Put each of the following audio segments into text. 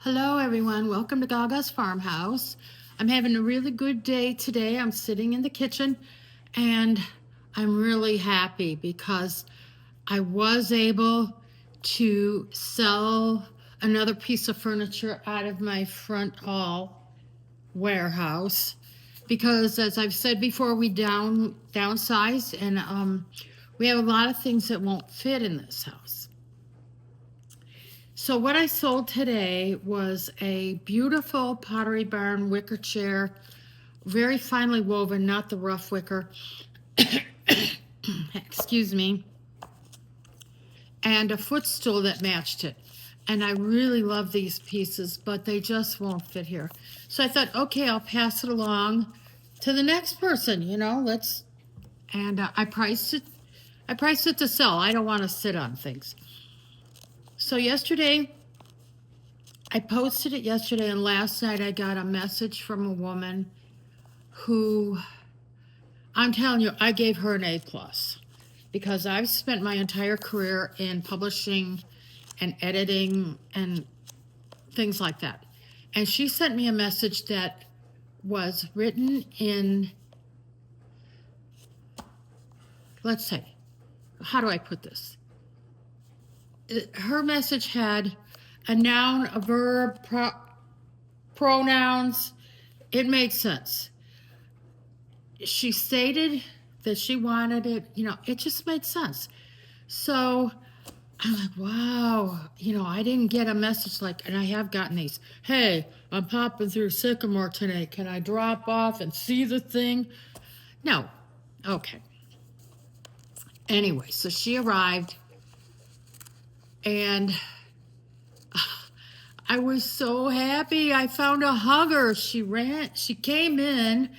Hello everyone, welcome to Gaga's Farmhouse. I'm having a really good day today. I'm sitting in the kitchen and I'm really happy because I was able to sell another piece of furniture out of my front hall warehouse because, as I've said before, we downsized and we have a lot of things that won't fit in this house. So what I sold today was a beautiful Pottery Barn wicker chair, very finely woven, not the rough wicker. Excuse me. And a footstool that matched it. And I really love these pieces, but they just won't fit here. So I thought, okay, I'll pass it along to the next person, I priced it. I priced it to sell. I don't want to sit on things. So yesterday, I posted it yesterday, and last night I got a message from a woman who, I'm telling you, I gave her an A+, because I've spent my entire career in publishing and editing and things like that. And she sent me a message that was written in, let's say, how do I put this? Her message had a noun, a verb, pronouns. It made sense. She stated that she wanted it, it just made sense. So I'm like, wow, I didn't get a message like, and I have gotten these, hey, I'm popping through Sycamore today. Can I drop off and see the thing? No. Okay. Anyway, so she arrived, and I was so happy. I found a hugger. She came in,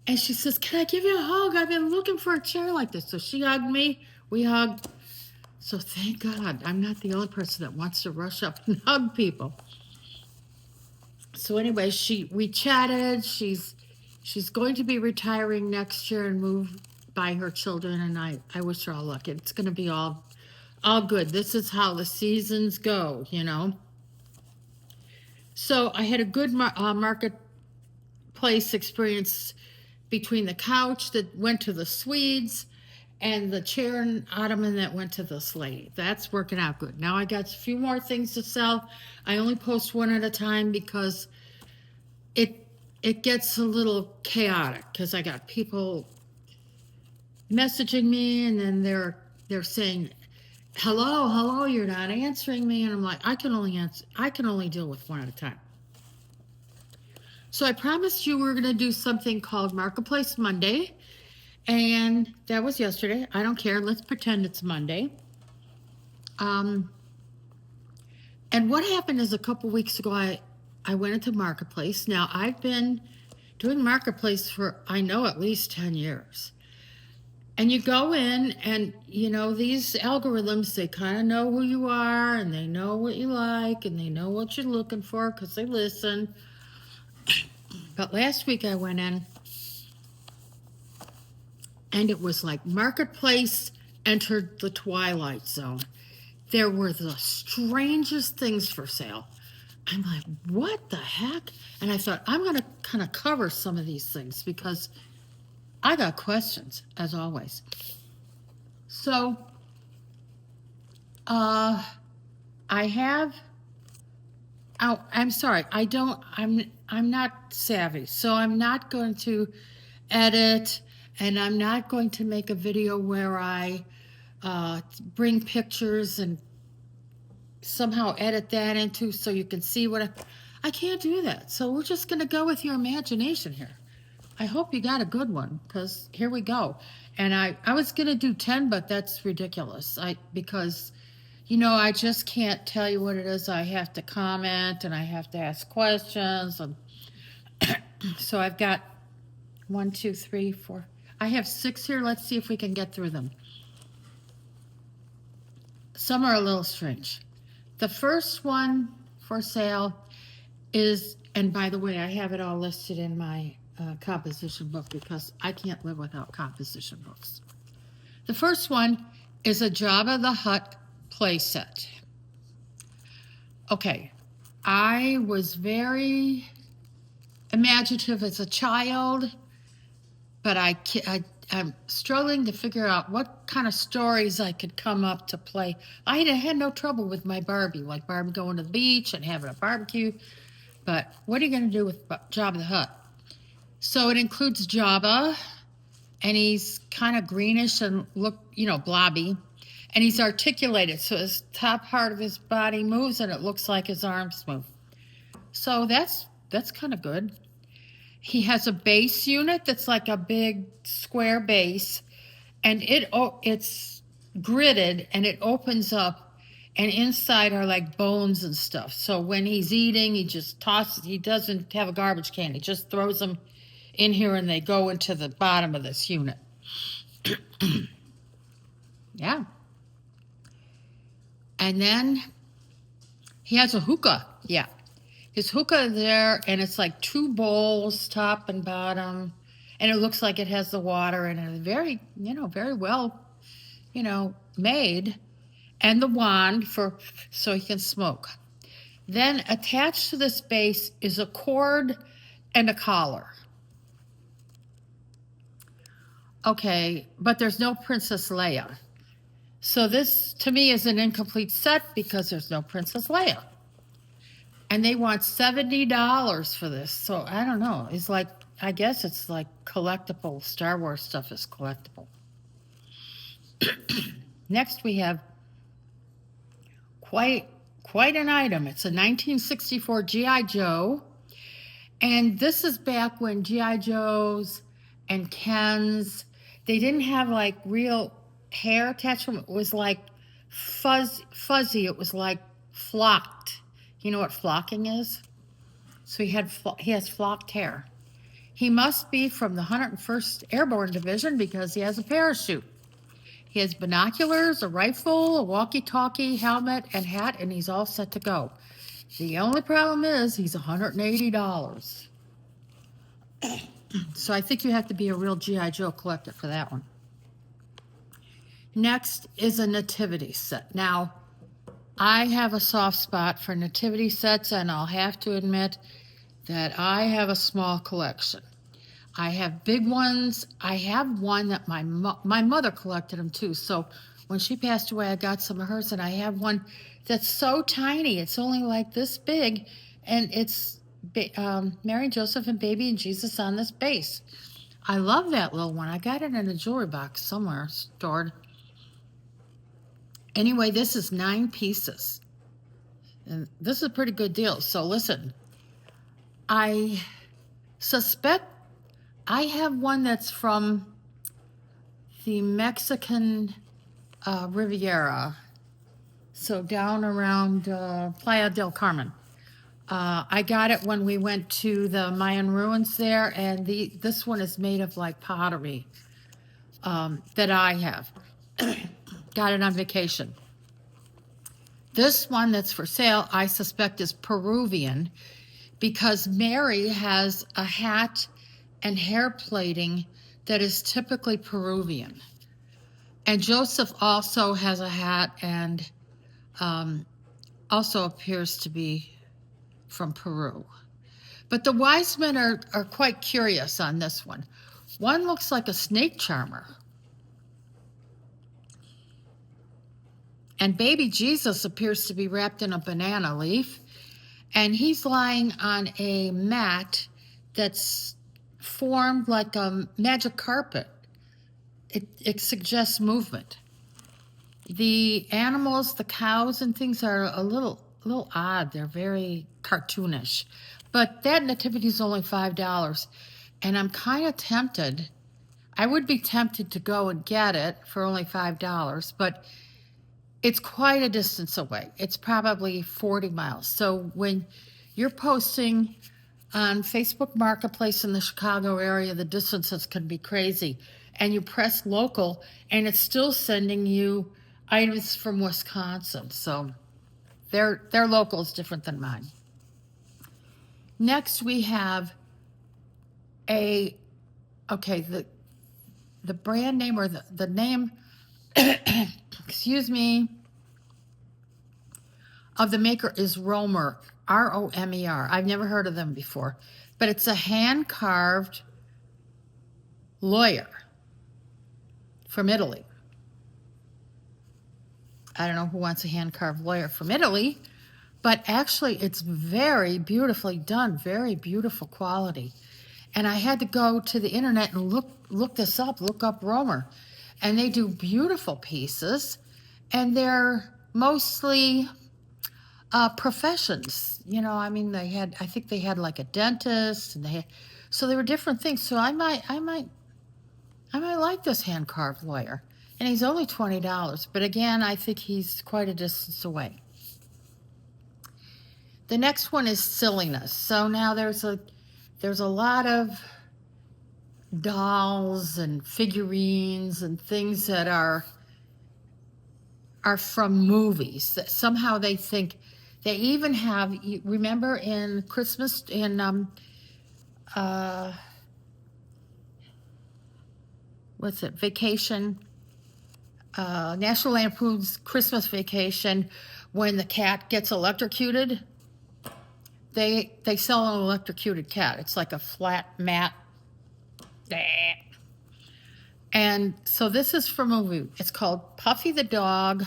and she says, can I give you a hug? I've been looking for a chair like this. So she hugged me. We hugged. So thank God I'm not the only person that wants to rush up and hug people. So anyway, we chatted. She's going to be retiring next year and move by her children, and I wish her all luck. It's going to be all good. This is how the seasons go, So I had a good marketplace experience between the couch that went to the Swedes and the chair and ottoman that went to this lady. That's working out good. Now I got a few more things to sell. I only post one at a time because it gets a little chaotic because I got people messaging me, and then they're saying, hello, you're not answering me. And I'm like, I can only deal with one at a time. So I promised you we're going to do something called Marketplace Monday. And that was yesterday. I don't care. Let's pretend it's Monday. And what happened is a couple weeks ago, I went into Marketplace. Now, I've been doing Marketplace for, I know, at least 10 years. And you go in and, these algorithms, they kind of know who you are, and they know what you like, and they know what you're looking for because they listen. But last week I went in, and it was like Marketplace entered the Twilight Zone. There were the strangest things for sale. I'm like, what the heck? And I thought, I'm going to kind of cover some of these things because I got questions, as always. So, I'm sorry, I'm not savvy, so I'm not going to edit, and I'm not going to make a video where I bring pictures and somehow edit that into so you can see what I can't do that. So we're just going to go with your imagination here. I hope you got a good one, because here we go. And I was going to do 10, but that's ridiculous. Because I just can't tell you what it is. I have to comment, and I have to ask questions. And so I've got 1, 2, 3, 4. I have 6 here. Let's see if we can get through them. Some are a little strange. The first one for sale is, and by the way, I have it all listed in my composition book because I can't live without composition books. The first one is a Jabba the Hutt playset. Okay, I was very imaginative as a child, but I'm struggling to figure out what kind of stories I could come up to play. I had no trouble with my Barbie, like Barbie going to the beach and having a barbecue. But what are you going to do with Jabba the Hutt? So it includes Jabba, and he's kind of greenish and blobby, and he's articulated, so his top part of his body moves, and it looks like his arms move. So that's kind of good. He has a base unit that's like a big square base, and it's gridded, and it opens up, and inside are like bones and stuff. So when he's eating, he just tosses. He doesn't have a garbage can. He just throws them in here, and they go into the bottom of this unit. Yeah. And then he has a hookah. Yeah. His hookah there, and it's like two bowls, top and bottom, and it looks like it has the water in it. Very, very well, made. And the wand so he can smoke. Then attached to this base is a cord and a collar. Okay, but there's no Princess Leia. So this, to me, is an incomplete set because there's no Princess Leia. And they want $70 for this. So I don't know. I guess it's like collectible. Star Wars stuff is collectible. Next we have quite an item. It's a 1964 G.I. Joe. And this is back when G.I. Joes and Kens, they didn't have like real hair attachment. It was like fuzzy. It was like flocked. You know what flocking is? So he has flocked hair. He must be from the 101st Airborne Division because he has a parachute. He has binoculars, a rifle, a walkie-talkie, helmet, and hat, and he's all set to go. The only problem is he's $180. So I think you have to be a real G.I. Joe collector for that one. Next is a nativity set. Now, I have a soft spot for nativity sets, and I'll have to admit that I have a small collection. I have big ones. I have one that my mother collected them too. So when she passed away, I got some of hers, and I have one that's so tiny. It's only like this big, and it's Mary, Joseph, and Baby and Jesus on this base. I love that little one. I got it in a jewelry box somewhere stored. Anyway, this is 9 pieces. And this is a pretty good deal. So listen, I suspect I have one that's from the Mexican Riviera. So down around Playa del Carmen. I got it when we went to the Mayan ruins there, and this one is made of like pottery that I have. Got it on vacation. This one that's for sale, I suspect, is Peruvian because Mary has a hat and hair plating that is typically Peruvian. And Joseph also has a hat and also appears to be from Peru. But the wise men are quite curious on this one. One looks like a snake charmer. And baby Jesus appears to be wrapped in a banana leaf, and he's lying on a mat that's formed like a magic carpet. It suggests movement. The animals, the cows and things are a little odd. They're very cartoonish. But that nativity is only $5, and I'm kind of tempted. I would be tempted to go and get it for only $5, but it's quite a distance away. It's probably 40 miles. So when you're posting on Facebook Marketplace in the Chicago area, the distances can be crazy. And you press local, and it's still sending you items from Wisconsin. So their local is different than mine. Next, we have the brand name or the name, excuse me, of the maker is Romer. Romer. I've never heard of them before, but it's a hand-carved lawyer from Italy. I don't know who wants a hand-carved lawyer from Italy, but actually it's very beautifully done, very beautiful quality. And I had to go to the internet and look this up, look up Romer. And they do beautiful pieces, and they're mostly professions. You know, I mean, I think they had like a dentist, and so they were different things. So I might like this hand-carved lawyer. And he's only $20, but again, I think he's quite a distance away. The next one is silliness. So now there's a lot of dolls and figurines and things that are from movies that somehow they think they even have. You remember in Christmas what's it? Vacation. National Lampoon's Christmas Vacation, when the cat gets electrocuted, they sell an electrocuted cat. It's like a flat mat. And so this is from a movie. It's called Puffy the Dog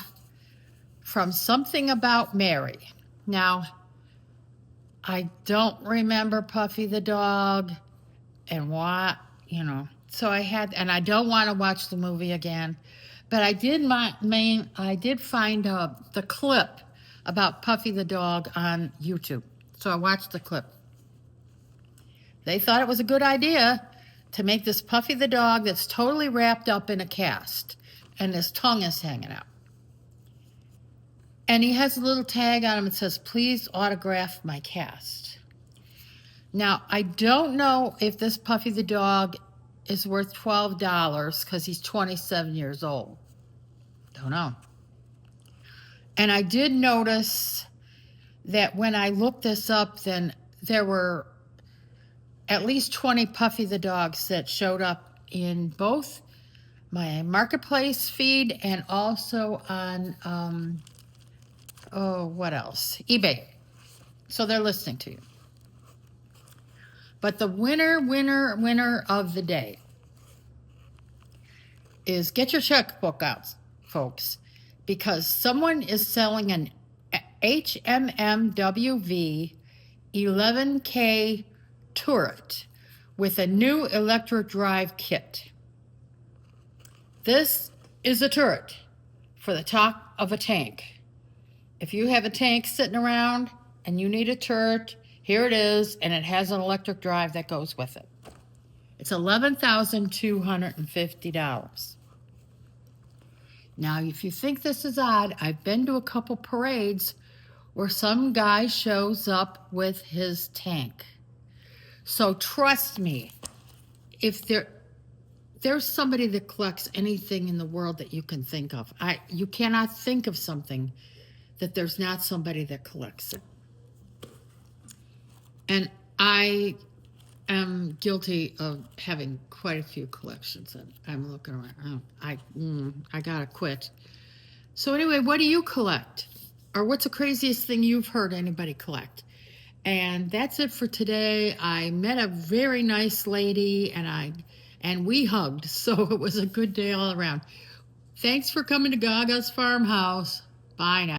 from Something About Mary. Now, I don't remember Puffy the Dog and what, you know. So and I don't want to watch the movie again. But I did find the clip about Puffy the Dog on YouTube. So I watched the clip. They thought it was a good idea to make this Puffy the Dog that's totally wrapped up in a cast, and his tongue is hanging out. And he has a little tag on him that says, "Please autograph my cast." Now, I don't know if this Puffy the Dog is worth $12 because he's 27 years old. Don't know. And I did notice that when I looked this up, then there were at least 20 Puffy the Dogs that showed up in both my Marketplace feed and also on, what else? eBay. So they're listening to you. But the winner of the day is get your checkbook out, folks, because someone is selling an HMMWV 11K turret with a new electric drive kit. This is a turret for the top of a tank. If you have a tank sitting around and you need a turret, here it is, and it has an electric drive that goes with it. It's $11,250. Now, if you think this is odd, I've been to a couple parades where some guy shows up with his tank. So trust me, if there's somebody that collects anything in the world that you can think of, you cannot think of something that there's not somebody that collects it. And I am guilty of having quite a few collections, and I'm looking around. I gotta quit. So anyway, what do you collect? Or what's the craziest thing you've heard anybody collect? And that's it for today. I met a very nice lady, and we hugged, so it was a good day all around. Thanks for coming to Gaga's Farmhouse. Bye now.